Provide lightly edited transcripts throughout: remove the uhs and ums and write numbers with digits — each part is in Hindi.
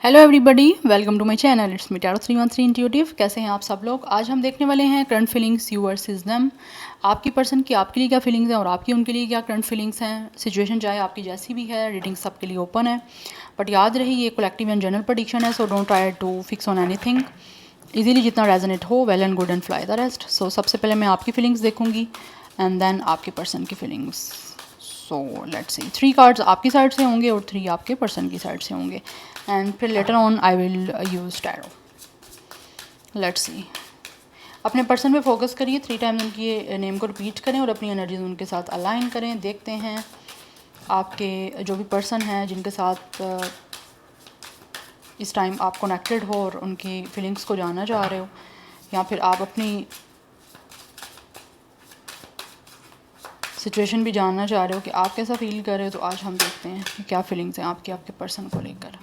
Hello everybody, welcome to my channel. It's me tarot 313 intuitive. कैसे हैं आप सब लोग? आज हम देखने वाले हैं current feelings you versus them. आपकी पर्सन की आपके लिए क्या फीलिंग्स हैं और आपकी उनके लिए क्या करंट फीलिंग्स हैं। सिचुएशन चाहे आपकी जैसी भी है, रीडिंग सबके लिए ओपन है, बट याद रही ये कलेक्टिव एंड जनरल प्रेडिक्शन है, so don't try to fix on anything. Easily जितना रेजोनेट हो, well and good and fly the rest. So सबसे पहले मैं आपकी फीलिंग्स देखूंगी एंड देन आपके पर्सन की feelings. So let's see, 3 cards आपकी साइड से होंगे और 3 आपके पर्सन की साइड से होंगे एंड फिर later on I will use tarot. Let's see, अपने पर्सन पे फोकस करिए, 3 टाइम्स उनकी नेम को रिपीट करें और अपनी एनर्जीज उनके साथ अलाइन करें। देखते हैं आपके जो भी पर्सन हैं जिनके साथ इस टाइम आप कनेक्टेड हो और उनकी फीलिंग्स को जानना चाह रहे हो, या फिर आप अपनी सिचुएशन भी जानना चाह रहे हो कि आप कैसा फील कर रहे हो। तो आज हम देखते हैं कि क्या फीलिंग्स हैं आपकी आपके पर्सन को लेकर।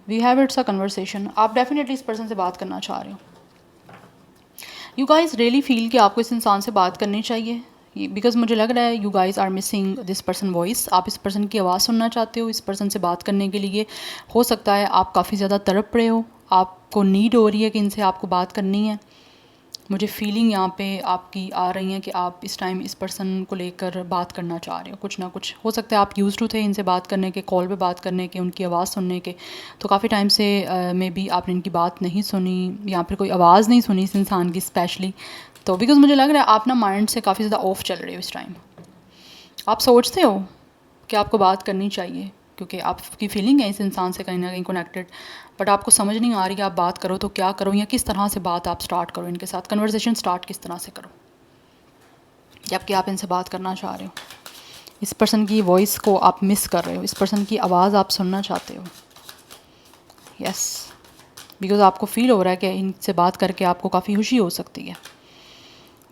We have it's a conversation. आप डेफिनेटली इस पर्सन से बात करना चाह रहे हो। यू गाइज रियली फील कि आपको इस इंसान से बात करनी चाहिए, बिकॉज मुझे लग रहा है you guys are missing this person voice. आप इस पर्सन की आवाज़ सुनना चाहते हो। इस पर्सन से बात करने के लिए हो सकता है आप काफ़ी ज़्यादा तड़प रहे हो, आपको नीड हो रही है कि इनसे आपको बात करनी है। मुझे फीलिंग यहाँ पे आपकी आ रही है कि आप इस टाइम इस पर्सन को लेकर बात करना चाह रहे हो। कुछ ना कुछ हो सकता है आप यूज़ टू थे इनसे बात करने के, कॉल पे बात करने के, उनकी आवाज़ सुनने के। तो काफ़ी टाइम से मे बी आपने इनकी बात नहीं सुनी या फिर कोई आवाज़ नहीं सुनी इस इंसान की स्पेशली। तो बिकॉज मुझे लग रहा है आप ना माइंड से काफ़ी ज़्यादा ऑफ चल रहे हो इस टाइम। आप सोचते हो कि आपको बात करनी चाहिए क्योंकि आपकी फीलिंग है इस इंसान से कहीं ना कहीं कनेक्टेड, बट आपको समझ नहीं आ रही कि आप बात करो तो क्या करो या किस तरह से बात आप स्टार्ट करो इनके साथ। कन्वर्सेशन स्टार्ट किस तरह से करो जबकि आप इनसे बात करना चाह रहे हो। इस पर्सन की वॉइस को आप मिस कर रहे हो, इस पर्सन की आवाज़ आप सुनना चाहते हो। यस, बिकॉज आपको फील हो रहा है कि इनसे बात करके आपको काफ़ी खुशी हो सकती है।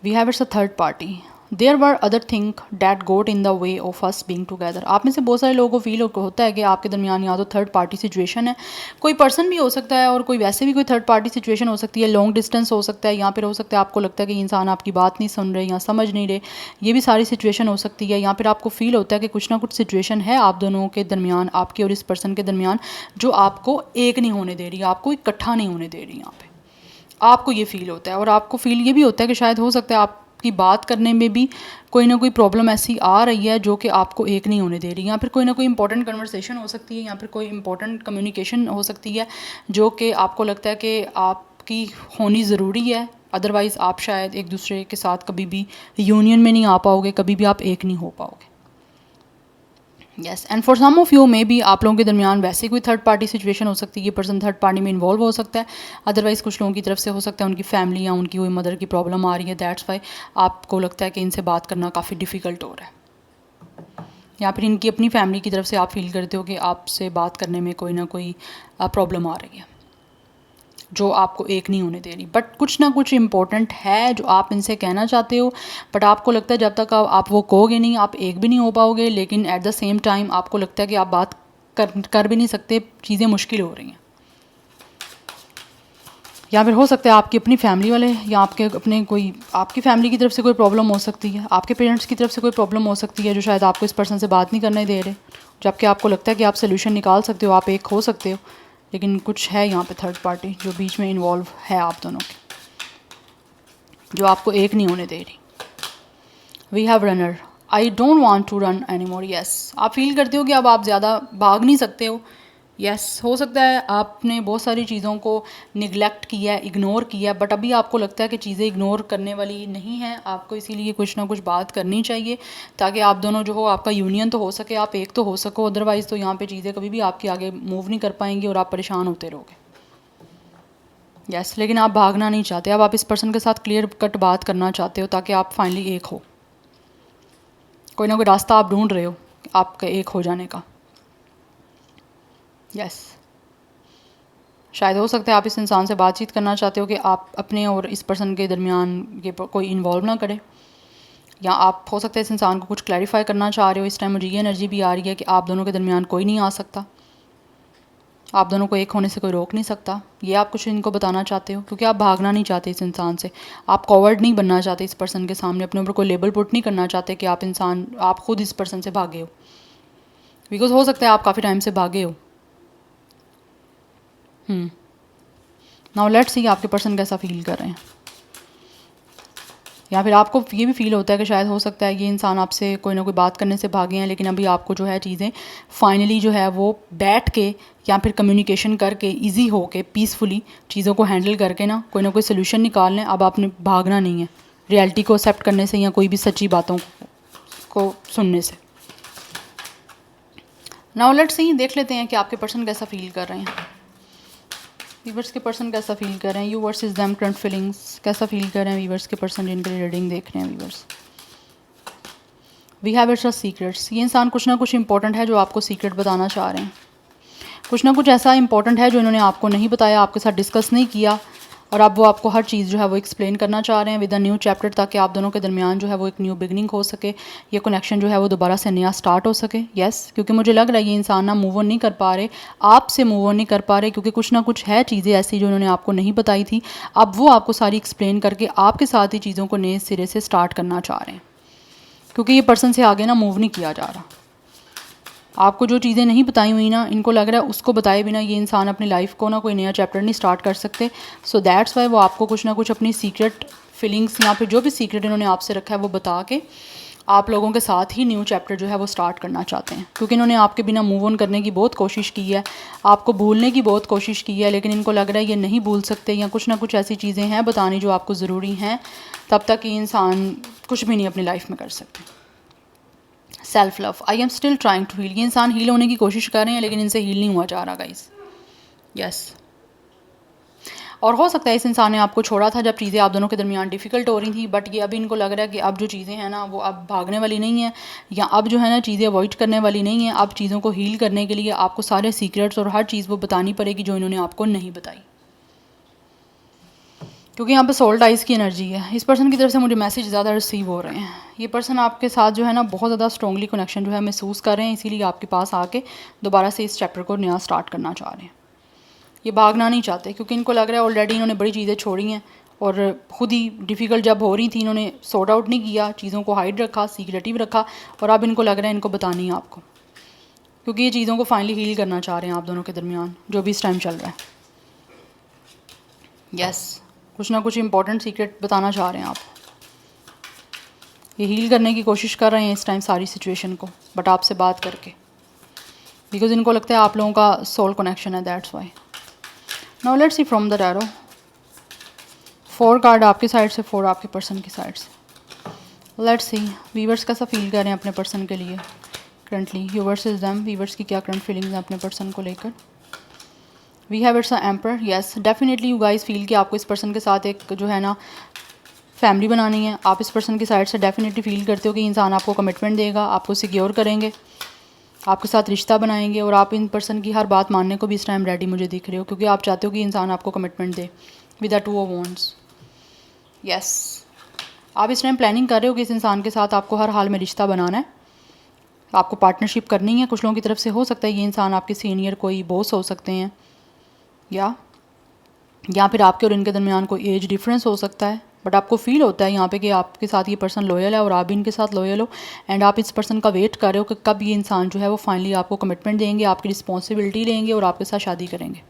We have it's a third party. There were other thing that got in the way of us being together. आप में से बहुत सारे लोगों को फील होता है कि आपके दरमियान या तो थर्ड पार्टी सिचुएशन है, कोई पर्सन भी हो सकता है और कोई वैसे भी कोई थर्ड पार्टी सिचुएशन हो सकती है। लॉन्ग डिस्टेंस हो सकता है, या फिर हो सकता है आपको लगता है कि इंसान आपकी बात नहीं सुन रहे या समझ नहीं रहे। ये भी सारी सिचुएशन हो सकती है। या फिर आपको फील होता है कि कुछ ना कुछ सिचुएशन है आप दोनों के दरमियान, आपके और इस पर्सन के दरमियान, जो आपको एक नहीं होने दे रही, आपको इकट्ठा नहीं होने दे रही। यहाँ पे आपको ये फील होता है और आपको फील ये भी होता है कि शायद हो सकता है आपकी बात करने में भी कोई ना कोई प्रॉब्लम ऐसी आ रही है जो कि आपको एक नहीं होने दे रही। या फिर कोई ना कोई इंपॉर्टेंट कन्वर्सेशन हो सकती है, या फिर कोई इंपॉर्टेंट कम्युनिकेशन हो सकती है जो कि आपको लगता है कि आपकी होनी ज़रूरी है। अदरवाइज़ आप शायद एक दूसरे के साथ कभी भी यूनियन में नहीं आ पाओगे, कभी भी आप एक नहीं हो पाओगे। Yes, and for some of you may be आप लोगों के दरमियान वैसे कोई थर्ड पार्टी सिचुएशन हो सकती है। ये पर्सन थर्ड पार्टी में इन्वॉल्व हो सकता है। अदरवाइज़ कुछ लोगों की तरफ से हो सकता है उनकी फैमिली या उनकी कोई मदर की प्रॉब्लम आ रही है, दैट्स वाई आपको लगता है कि इनसे बात करना काफ़ी डिफ़िकल्ट हो रहा है। या फिर इनकी अपनी फैमिली की तरफ से आप फील करते हो कि आपसे बात करने में कोई ना कोई प्रॉब्लम आ रही है जो आपको एक नहीं होने दे रही। बट कुछ ना कुछ इम्पोर्टेंट है जो आप इनसे कहना चाहते हो, बट आपको लगता है जब तक आप वो कहोगे नहीं आप एक भी नहीं हो पाओगे। लेकिन एट द सेम टाइम आपको लगता है कि आप बात कर भी नहीं सकते, चीज़ें मुश्किल हो रही हैं। या फिर हो सकता है आपकी अपनी फैमिली वाले या आपके अपने कोई आपकी फैमिली की तरफ से कोई प्रॉब्लम हो सकती है, आपके पेरेंट्स की तरफ से कोई प्रॉब्लम हो सकती है जो शायद आपको इस पर्सन से बात नहीं करने दे रहे, जबकि आपको लगता है कि आप सोल्यूशन निकाल सकते हो, आप एक हो सकते हो। लेकिन कुछ है यहाँ पे थर्ड पार्टी जो बीच में इन्वॉल्व है आप दोनों के, जो आपको एक नहीं होने दे रही। We have runner. I don't want to run any more. Yes, आप फील करते हो कि अब आप ज़्यादा भाग नहीं सकते हो। यस, हो सकता है आपने बहुत सारी चीज़ों को निगलेक्ट किया है, इग्नोर किया है, बट अभी आपको लगता है कि चीज़ें इग्नोर करने वाली नहीं हैं आपको, इसीलिए कुछ ना कुछ बात करनी चाहिए ताकि आप दोनों जो हो आपका यूनियन तो हो सके, आप एक तो हो सको। अदरवाइज़ तो यहाँ पे चीज़ें कभी भी आपके आगे मूव नहीं कर पाएंगी और आप परेशान होते रहोगे। यस, लेकिन आप भागना नहीं चाहते। अब आप इस पर्सन के साथ क्लियर कट बात करना चाहते हो ताकि आप फाइनली एक हो। कोई ना कोई रास्ता आप ढूंढ रहे हो आपके एक हो जाने का। यस, शायद हो सकता है आप इस इंसान से बातचीत करना चाहते हो कि आप अपने और इस पर्सन के दरमियान ये कोई इन्वॉल्व ना करे, या आप हो सकता है इस इंसान को कुछ क्लैरिफाई करना चाह रहे हो। इस टाइम मुझे ये एनर्जी भी आ रही है कि आप दोनों के दरमियान कोई नहीं आ सकता, आप दोनों को एक होने से कोई रोक नहीं सकता। ये आप कुछ इनको बताना चाहते हो क्योंकि आप भागना नहीं चाहते इस इंसान से, आप कॉवर्ड नहीं बनना चाहते इस पर्सन के सामने, अपने ऊपर कोई लेबल पुट नहीं करना चाहते कि आप खुद इस पर्सन से भागे हो। बिकॉज हो सकता है आप काफ़ी टाइम से भागे हो। नाउ लेट्स सी आपके पर्सन कैसा फील कर रहे हैं। या फिर आपको ये भी फील होता है कि शायद हो सकता है ये इंसान आपसे कोई ना कोई बात करने से भागे हैं, लेकिन अभी आपको जो है चीज़ें फाइनली जो है वो बैठ के या फिर कम्युनिकेशन करके इजी हो के पीसफुली चीज़ों को हैंडल करके ना कोई सोल्यूशन निकाल लें। अब आपने भागना नहीं है रियलिटी को एक्सेप्ट करने से या कोई भी सच्ची बातों को सुनने से। नाउ लेट्स सी, देख लेते हैं कि आपके पर्सन कैसा फील कर रहे हैं। वीवर्स के पर्सन कैसा फील कर रहे हैं, you versus them current feelings कैसा फील कर रहे हैं वीवर्स के पर्सन जिनके लिए रीडिंग देख रहे हैं viewers. We have it's secrets, ये इंसान कुछ ना कुछ इंपॉर्टेंट है जो आपको सीक्रेट बताना चाह रहे हैं। कुछ ना कुछ ऐसा इंपॉर्टेंट है जो इन्होंने आपको नहीं बताया, आपके साथ डिस्कस नहीं किया, और अब वो आपको हर चीज़ जो है वो एक्सप्लेन करना चाह रहे हैं विद अ न्यू चैप्टर, ताकि आप दोनों के दरमियान जो है वो एक न्यू बिगनिंग हो सके, ये कनेक्शन जो है वो दोबारा से नया स्टार्ट हो सके। येस, क्योंकि मुझे लग रहा है ये इंसान ना मूव ऑन नहीं कर पा रहे, आपसे मूव ऑन नहीं कर पा रहे, क्योंकि कुछ ना कुछ है चीज़ें ऐसी जो उन्होंने आपको नहीं बताई थी। अब वो आपको सारी एक्सप्लेन करके आपके साथ ही चीज़ों को नए सिरे से स्टार्ट करना चाह रहे हैं, क्योंकि ये पर्सन से आगे ना मूव नहीं किया जा रहा। आपको जो चीज़ें नहीं बताई हुई ना, इनको लग रहा है उसको बताए बिना ये इंसान अपनी लाइफ को ना कोई नया चैप्टर नहीं स्टार्ट कर सकते। सो दैट्स वाई वो आपको कुछ ना कुछ अपनी सीक्रेट फीलिंग्स या फिर जो भी सीक्रेट इन्होंने आपसे रखा है वो बता के आप लोगों के साथ ही न्यू चैप्टर जो है वो स्टार्ट करना चाहते हैं, क्योंकि इन्होंने आपके बिना मूव ऑन करने की बहुत कोशिश की है, आपको भूलने की बहुत कोशिश की है, लेकिन इनको लग रहा है ये नहीं भूल सकते, या कुछ ना कुछ ऐसी चीज़ें हैं बतानी जो आपको ज़रूरी हैं, तब तक ये इंसान कुछ भी नहीं अपनी लाइफ में कर सकते। Self love, I am still trying to heal, ये इंसान हील होने की कोशिश कर रहे हैं लेकिन इनसे हील नहीं हुआ जा रहा गाइस। यस, और हो सकता है इस इंसान ने आपको छोड़ा था जब चीज़ें आप दोनों के दरमियान डिफ़िकल्ट हो रही थी, बट ये अभी इनको लग रहा है कि अब जो चीज़ें हैं ना वो अब भागने वाली नहीं है, या अब जो है ना चीज़ें अवॉइड करने वाली नहीं है। अब चीज़ों को हील करने के लिए आपको सारे सीक्रेट्स और हर चीज़ वो बतानी पड़ेगी जो इन्होंने आपको नहीं बताई, क्योंकि यहाँ पे सोल टाइज की एनर्जी है। इस पर्सन की तरफ से मुझे मैसेज ज़्यादा रिसीव हो रहे हैं। ये पर्सन आपके साथ जो है ना बहुत ज़्यादा स्ट्रॉन्गली कनेक्शन जो है महसूस कर रहे हैं, इसीलिए आपके पास आके दोबारा से इस चैप्टर को नया स्टार्ट करना चाह रहे हैं। ये भागना नहीं चाहते, क्योंकि इनको लग रहा है ऑलरेडी इन्होंने बड़ी चीज़ें छोड़ी हैं, और खुद ही डिफ़िकल्ट जब हो रही थी इन्होंने सॉर्ट आउट नहीं किया, चीज़ों को हाइड रखा, सीक्रेटिव रखा, और अब इनको लग रहा है इनको बतानी है आपको, क्योंकि ये चीज़ों को फाइनली हील करना चाह रहे हैं आप दोनों के दरमियान जो भी इस टाइम चल रहा है। यस, कुछ ना कुछ इंपॉर्टेंट सीक्रेट बताना चाह रहे हैं आप। ये हील करने की कोशिश कर रहे हैं इस टाइम सारी सिचुएशन को, बट आपसे बात करके, बिकॉज इनको लगता है आप लोगों का सोल कनेक्शन है, that's why. Now let's see from the tarot, 4 card आपकी साइड से, 4 आपके पर्सन की साइड से। लेट्स सी वीवर्स कैसा फील कर रहे हैं अपने पर्सन के लिए currently, you versus them, viewers की क्या करंट फीलिंग्स हैं अपने पर्सन को लेकर। We have it's a emperor, yes definitely you guys feel कि आपको इस पर्सन के साथ एक जो है ना फैमिली बनानी है। आप इस पर्सन की साइड से डेफिनेटली फील करते हो कि इंसान आपको कमिटमेंट देगा, आपको सिक्योर करेंगे, आपके साथ रिश्ता बनाएंगे, और आप इन पर्सन की हर बात मानने को भी इस टाइम रेडी मुझे दिख रहे हो, क्योंकि आप चाहते हो कि इंसान आपको commitment they with the 2 of wands. Yes, आप इस टाइम प्लानिंग कर रहे हो कि इस इंसान के साथ आपको हर हाल में रिश्ता बनाना है, आपको पार्टनरशिप करनी है। कुछ लोगों की तरफ से हो सकता है ये इंसान आपके सीनियर कोई बॉस हो सकते हैं, या फिर आपके और इनके दरमियान कोई एज डिफरेंस हो सकता है, बट आपको फील होता है यहाँ पे कि आपके साथ ये पर्सन लॉयल है और आप भी इनके साथ लॉयल हो, एंड आप इस पर्सन का वेट कर रहे हो कि कब ये इंसान जो है वो फाइनली आपको कमिटमेंट देंगे, आपकी रिस्पॉन्सिबिलिटी लेंगे और आपके साथ शादी करेंगे।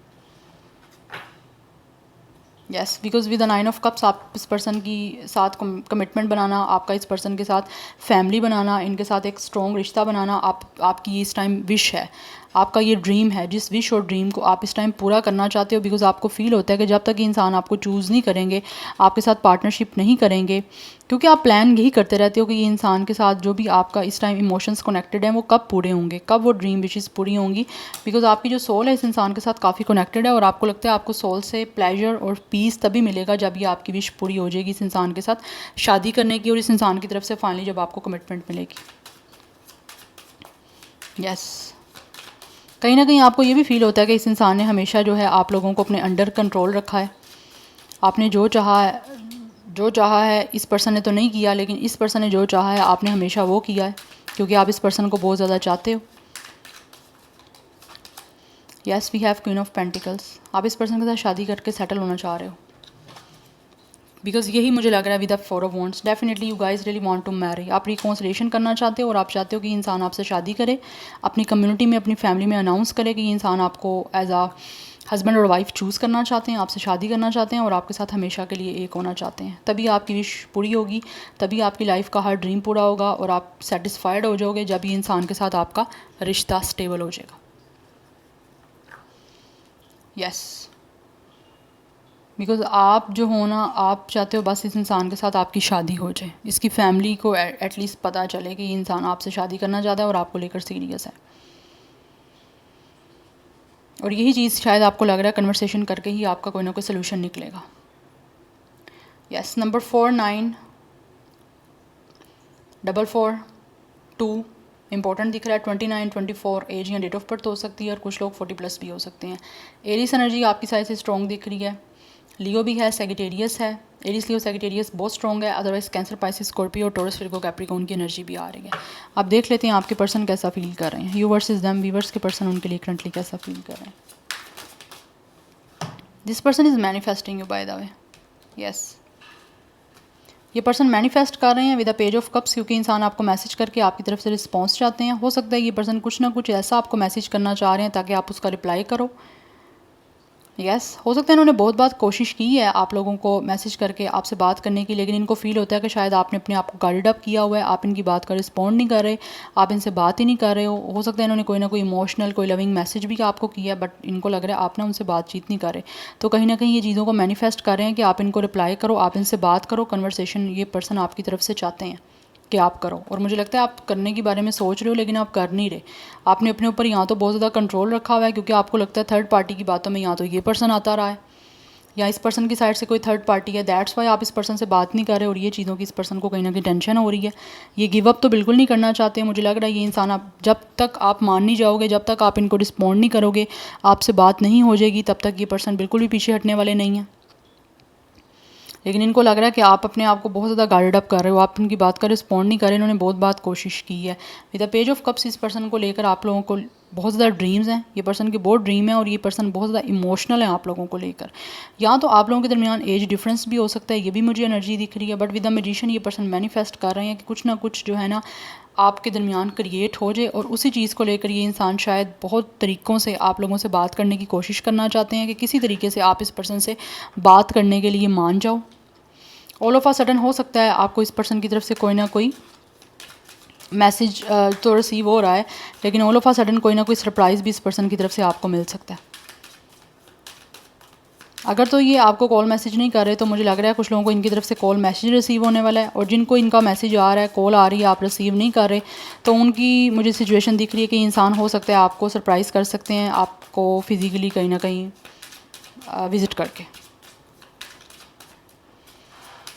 Yes, because with the 9 of cups आप इस पर्सन की साथ कमिटमेंट बनाना, आपका इस पर्सन के साथ फैमिली बनाना, इनके साथ एक स्ट्रॉन्ग रिश्ता बनाना आपकी ये इस टाइम विश है, आपका ये ड्रीम है। जिस विश और ड्रीम को आप इस टाइम पूरा करना चाहते हो, बिकॉज आपको फील होता है कि जब तक ये इंसान आपको चूज़ नहीं करेंगे, आपके साथ पार्टनरशिप नहीं करेंगे, क्योंकि आप प्लान यही करते रहते हो कि ये इंसान के साथ जो भी आपका इस टाइम इमोशंस कनेक्टेड हैं वो कब पूरे होंगे, कब वो ड्रीम विशेस पूरी होंगी, बिकॉज आपकी जो सोल है इस इंसान के साथ काफ़ी कनेक्टेड है, और आपको लगता है आपको सोल से प्लेजर और पीस तभी मिलेगा जब ये आपकी विश पूरी हो जाएगी इस इंसान के साथ शादी करने की, और इस इंसान की तरफ से फाइनली जब आपको कमिटमेंट मिलेगी। यस, कहीं ना कहीं आपको ये भी फील होता है कि इस इंसान ने हमेशा जो है आप लोगों को अपने अंडर कंट्रोल रखा है, आपने जो चाहा है इस पर्सन ने तो नहीं किया, लेकिन इस पर्सन ने जो चाहा है आपने हमेशा वो किया है, क्योंकि आप इस पर्सन को बहुत ज़्यादा चाहते हो। Yes, we have queen of pentacles, आप इस पर्सन के साथ शादी करके सेटल होना चाह रहे हो, बिकॉज यही मुझे लग रहा है with the 4 of wands. Definitely you guys really want to marry, आप रिकॉन्सिलिएशन करना चाहते हो, और आप चाहते हो कि इंसान आपसे शादी करे, अपनी कम्युनिटी में, अपनी फैमिली में अनाउंस करे कि ये इंसान आपको एज अ हस्बैंड और वाइफ चूज़ करना चाहते हैं, आपसे शादी करना चाहते हैं और आपके साथ हमेशा के लिए एक होना चाहते हैं। तभी आपकी विश पूरी होगी, तभी आपकी लाइफ का हर ड्रीम पूरा होगा और आप सेटिस्फाइड हो जाओगे जब ये इंसान के साथ आपका रिश्ता स्टेबल हो जाएगा। यस, बिकॉज आप जो हो ना, आप चाहते हो बस इस इंसान के साथ आपकी शादी हो जाए, इसकी फैमिली को एटलीस्ट पता चले कि ये इंसान आपसे शादी करना चाहता है और आपको लेकर सीरियस है। और यही चीज़ शायद आपको लग रहा है कन्वर्सेशन करके ही आपका कोई ना कोई सोल्यूशन निकलेगा। यस, नंबर 4 9 4 4 2 इंपॉर्टेंट दिख रहा है। 29 24 एज या डेट ऑफ बर्थ हो सकती है और कुछ लोग 40+ भी हो सकते हैं। एरिस एनर्जी आपकी साइड से स्ट्रॉन्ग दिख रही है। लियो भी है, सेगिटेरियस है। एरिस लियो सेगिटेरियस बहुत स्ट्रॉन्ग है। Otherwise cancer Pisces Scorpio taurus Virgo Capricorn की एनर्जी भी आ रही है। आप देख लेते हैं आपके पर्सन कैसा फील कर रहे हैं। यू वर्सेस देम, वीवर्स के पर्सन उनके लिए करंटली कैसा फील कर रहे हैं। This person is manifesting you by the way. Yes, ये पर्सन मैनिफेस्ट कर रहे हैं with a page of cups, क्योंकि इंसान आपको मैसेज करके आपकी तरफ से रिस्पॉन्स चाहते हैं। हो सकता है ये पर्सन कुछ ना कुछ ऐसा आपको मैसेज करना चाह रहे हैं ताकि आप उसका रिप्लाई करो। यस, हो सकता है इन्होंने बहुत बात कोशिश की है आप लोगों को मैसेज करके आपसे बात करने की, लेकिन इनको फील होता है कि शायद आपने अपने आप को गाइड अप किया हुआ है, आप इनकी बात का रिस्पॉन्ड नहीं कर रहे, आप इनसे बात ही नहीं कर रहे हो सकता है इन्होंने कोई ना कोई इमोशनल कोई लविंग मैसेज भी आपको किया है, बट इनको लग रहा है आप ना उनसे बातचीत नहीं कर रहे। तो कहीं ना कहीं ये चीज़ों को मैनिफेस्ट कर रहे हैं कि आप इनको रिप्लाई करो, आप इनसे बात करो, कन्वर्सेशन ये पर्सन आपकी तरफ से चाहते हैं कि आप करो। और मुझे लगता है आप करने के बारे में सोच रहे हो लेकिन आप कर नहीं रहे। आपने अपने ऊपर यहाँ तो बहुत ज़्यादा कंट्रोल रखा हुआ है, क्योंकि आपको लगता है थर्ड पार्टी की बातों में यहाँ तो ये पर्सन आता रहा है या इस पर्सन की साइड से कोई थर्ड पार्टी है, दैट्स वाई आप इस पर्सन से बात नहीं कर रहे और ये चीज़ों की इस पर्सन को कहीं ना कहीं टेंशन हो रही है। ये गिव अप तो बिल्कुल नहीं करना चाहते। मुझे लग रहा है ये इंसान, आप जब तक आप मान नहीं जाओगे, जब तक आप इनको रिस्पॉन्ड नहीं करोगे, आपसे बात नहीं हो जाएगी, तब तक ये पर्सन बिल्कुल भी पीछे हटने वाले नहीं हैं। लेकिन इनको लग रहा है कि आप अपने आप को बहुत ज़्यादा गाइड अप कर रहे हो, आप उनकी बात का रिस्पॉन्ड नहीं कर रहे। इन्होंने बहुत बात कोशिश की है। With the page of cups इस पर्सन को लेकर आप लोगों को बहुत ज़्यादा ड्रीम्स हैं। ये पर्सन के बहुत ड्रीम है और ये पर्सन बहुत ज़्यादा इमोशनल है आप लोगों को लेकर। या तो आप लोगों के दरमियान एज डिफरेंस भी हो सकता है, ये भी मुझे एनर्जी दिख रही है। बट विद द मैजिशियन ये पर्सन मैनिफेस्ट कर रहे हैं कि कुछ ना कुछ जो है ना आपके दरमियान क्रिएट हो जाए, और उसी चीज़ को लेकर ये इंसान शायद बहुत तरीक़ों से आप लोगों से बात करने की कोशिश करना चाहते हैं कि किसी तरीके से आप इस पर्सन से बात करने के लिए मान जाओ। ऑल ऑफ अ सडन हो सकता है आपको इस पर्सन की तरफ से कोई ना कोई मैसेज तो रिसीव हो रहा है, लेकिन ऑल ऑफ अ सडन कोई ना कोई सरप्राइज़ भी इस पर्सन की तरफ से आपको मिल सकता है। अगर तो ये आपको कॉल मैसेज नहीं कर रहे तो मुझे लग रहा है कुछ लोगों को इनकी तरफ से कॉल मैसेज रिसीव होने वाला है, और जिनको इनका मैसेज आ रहा है, कॉल आ रही है, आप रिसीव नहीं कर रहे, तो उनकी मुझे सिचुएशन दिख रही है कि इंसान हो सकता है आपको सरप्राइज़ कर सकते हैं, आपको फिज़िकली कहीं ना कहीं विज़िट करके।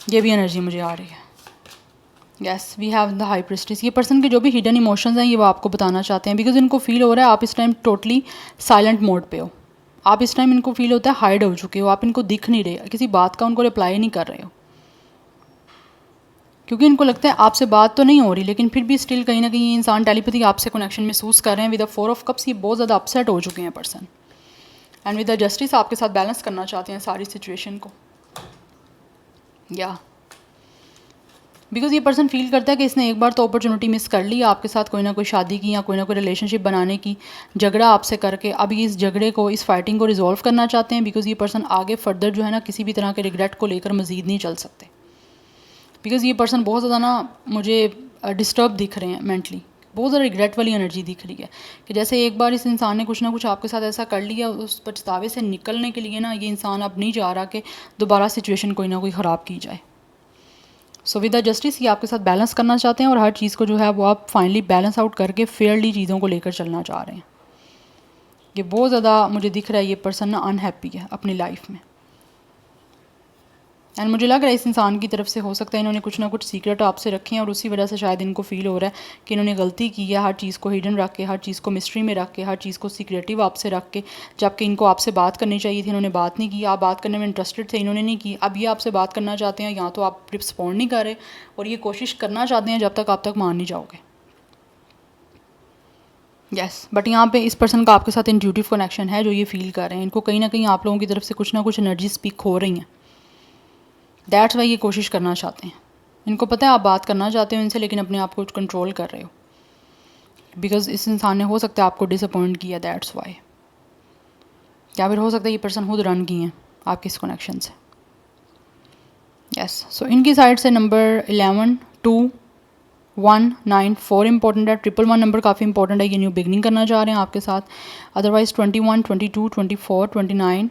ये भी एनर्जी मुझे आ रही है। Yes, we have the high priestess. ये पर्सन के जो भी हिडन इमोशंस हैं ये वो आपको बताना चाहते हैं, बिकॉज इनको फील हो रहा है आप इस टाइम टोटली साइलेंट मोड पे हो। आप इस टाइम इनको फील होता है हाइड हो चुके हो, आप इनको दिख नहीं रहे, किसी बात का उनको रिप्लाई नहीं कर रहे हो, क्योंकि इनको लगता है आपसे बात तो नहीं हो रही, लेकिन फिर भी स्टिल कहीं ना कहीं ये इंसान टेलीपैथी आपसे कनेक्शन महसूस कर रहे हैं। विद द 4 ऑफ कप्स ये बहुत ज़्यादा अपसेट हो चुके हैं person, and with the justice आपके साथ बैलेंस करना चाहते हैं सारी सिचुएशन को। या बिकॉज ये पर्सन फील करता है कि इसने एक बार तो अपॉर्चुनिटी मिस कर ली आपके साथ कोई ना कोई शादी की या कोई ना कोई रिलेशनशिप बनाने की, झगड़ा आपसे करके अब ये इस झगड़े को, इस फाइटिंग को रिजॉल्व करना चाहते हैं। बिकॉज ये पर्सन आगे फर्दर जो है ना किसी भी तरह के रिग्रेट को लेकर मज़ीद नहीं चल सकते, बिकॉज ये पर्सन बहुत ज़्यादा ना मुझे डिस्टर्ब दिख रहे हैं मेंटली, बहुत ज़्यादा रिग्रेट वाली एनर्जी दिख रही है कि जैसे एक बार इस इंसान ने कुछ ना कुछ आपके साथ ऐसा कर लिया, उस पछतावे से निकलने के लिए ना ये इंसान अब नहीं चाह रहा कि दोबारा सिचुएशन कोई ना कोई ख़राब की जाए। सो विद द जस्टिस ये आपके साथ बैलेंस करना चाहते हैं और हर चीज़ को जो है वो आप फाइनली बैलेंस आउट करके फेयरली चीज़ों को लेकर चलना चाह रहे हैं। ये बहुत ज़्यादा मुझे दिख रहा है ये पर्सन ना अनहैप्पी है अपनी लाइफ में, एंड मुझे लग रहा है इस इंसान की तरफ से हो सकता है इन्होंने कुछ ना कुछ सीक्रेट आपसे रखे हैं और उसी वजह से शायद इनको फील हो रहा है कि इन्होंने गलती की है, हर चीज़ को हिडन रख के, हर चीज़ को मिस्ट्री में रख के, हर चीज़ को सीक्रेटिव आपसे रख के, जबकि इनको आपसे बात करनी चाहिए थी, इन्होंने बात नहीं की। आप बात करने में इंटरेस्टेड थे, इन्होंने नहीं की। अब ये आपसे बात करना चाहते हैं, या तो आप रिस्पॉन्ड नहीं कर रहे और ये कोशिश करना चाहते हैं जब तक आप तक मान नहीं जाओगे। यस, बट यहाँ पे इस पर्सन का आपके साथ इंट्यूटिव कनेक्शन है जो ये फील कर रहे हैं। इनको कहीं ना कहीं आप लोगों की तरफ से कुछ ना कुछ एनर्जी स्पीक हो रही हैं, दैट्स वाई ये कोशिश करना चाहते हैं। इनको पता है आप बात करना चाहते हो इनसे, लेकिन अपने आप को कंट्रोल कर रहे हो, बिकॉज इस इंसान ने हो सकता है आपको डिसअपॉइंट किया, दैट्स वाई। या फिर हो सकता है ये पर्सन खुद रन की हैं आपके इस कनेक्शन से। यस, सो इनकी साइड से नंबर 11, 2, 1, 9, 4 इंपॉर्टेंट है। 111 नंबर काफ़ी इंपॉर्टेंट है, ये न्यू बिगनिंग करना चाह रहे हैं आपके साथ। अदरवाइज़ 21, 22, 24, 29,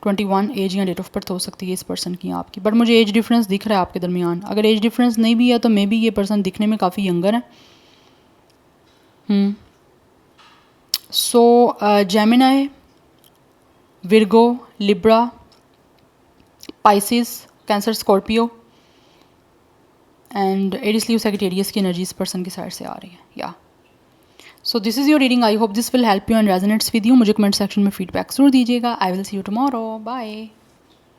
21 एज या डेट ऑफ बर्थ हो सकती है इस पर्सन की आपकी, बट मुझे एज डिफरेंस दिख रहा है आपके दरमियान। अगर एज डिफरेंस नहीं भी है तो मे बी ये पर्सन दिखने में काफ़ी यंगर है। So Gemini, Virgo, Libra, Pisces, Cancer, Scorpio and Aries, Leo, Sagittarius की एनर्जी इस पर्सन की साइड से आ रही है। या so this is your reading. I hope this will help you and resonates with you. मुझे कमेंट सेक्शन में फीडबैक जरूर दीजिएगा। I will see you tomorrow. Bye.